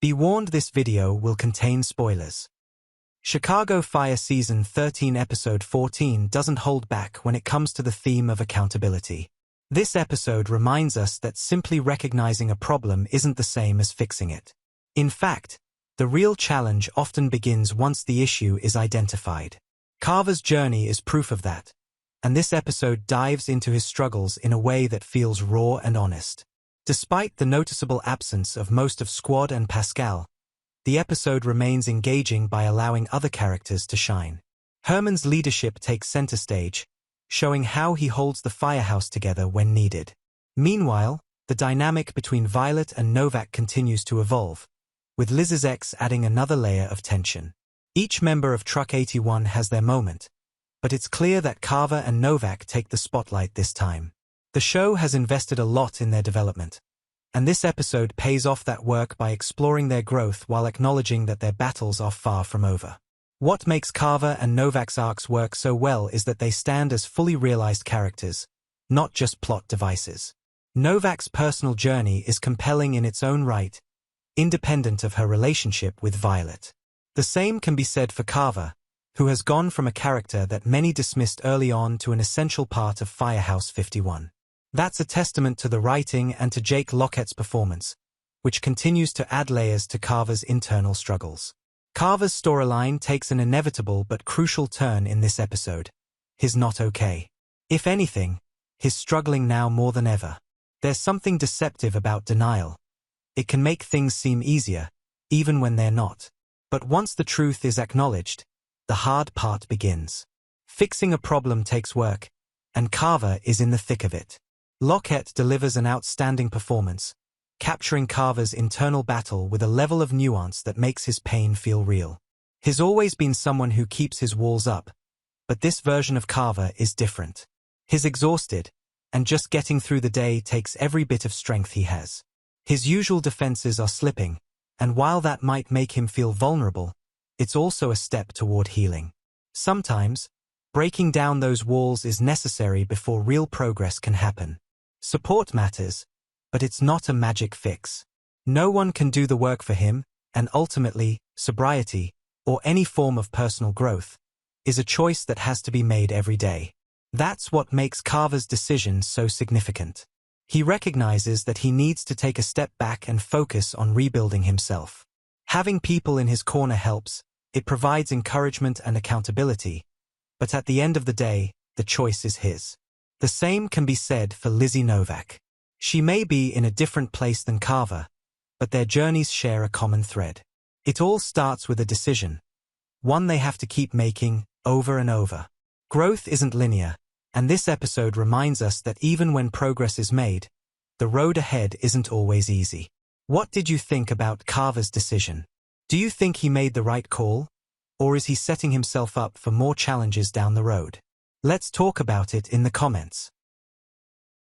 Be warned, this video will contain spoilers. Chicago Fire Season 13 Episode 14 doesn't hold back when it comes to the theme of accountability. This episode reminds us that simply recognizing a problem isn't the same as fixing it. In fact, the real challenge often begins once the issue is identified. Carver's journey is proof of that, and this episode dives into his struggles in a way that feels raw and honest. Despite the noticeable absence of most of Squad and Pascal, the episode remains engaging by allowing other characters to shine. Herman's leadership takes center stage, showing how he holds the firehouse together when needed. Meanwhile, the dynamic between Violet and Novak continues to evolve, with Liz's ex adding another layer of tension. Each member of Truck 81 has their moment, but it's clear that Carver and Novak take the spotlight this time. The show has invested a lot in their development, and this episode pays off that work by exploring their growth while acknowledging that their battles are far from over. What makes Carver and Novak's arcs work so well is that they stand as fully realized characters, not just plot devices. Novak's personal journey is compelling in its own right, independent of her relationship with Violet. The same can be said for Carver, who has gone from a character that many dismissed early on to an essential part of Firehouse 51. That's a testament to the writing and to Jake Lockett's performance, which continues to add layers to Carver's internal struggles. Carver's storyline takes an inevitable but crucial turn in this episode. He's not okay. If anything, he's struggling now more than ever. There's something deceptive about denial. It can make things seem easier, even when they're not. But once the truth is acknowledged, the hard part begins. Fixing a problem takes work, and Carver is in the thick of it. Lockett delivers an outstanding performance, capturing Carver's internal battle with a level of nuance that makes his pain feel real. He's always been someone who keeps his walls up, but this version of Carver is different. He's exhausted, and just getting through the day takes every bit of strength he has. His usual defenses are slipping, and while that might make him feel vulnerable, it's also a step toward healing. Sometimes, breaking down those walls is necessary before real progress can happen. Support matters, but it's not a magic fix. No one can do the work for him, and ultimately, sobriety, or any form of personal growth, is a choice that has to be made every day. That's what makes Carver's decision so significant. He recognizes that he needs to take a step back and focus on rebuilding himself. Having people in his corner helps, it provides encouragement and accountability, but at the end of the day, the choice is his. The same can be said for Lizzie Novak. She may be in a different place than Carver, but their journeys share a common thread. It all starts with a decision, one they have to keep making over and over. Growth isn't linear, and this episode reminds us that even when progress is made, the road ahead isn't always easy. What did you think about Carver's decision? Do you think he made the right call, or is he setting himself up for more challenges down the road? Let's talk about it in the comments.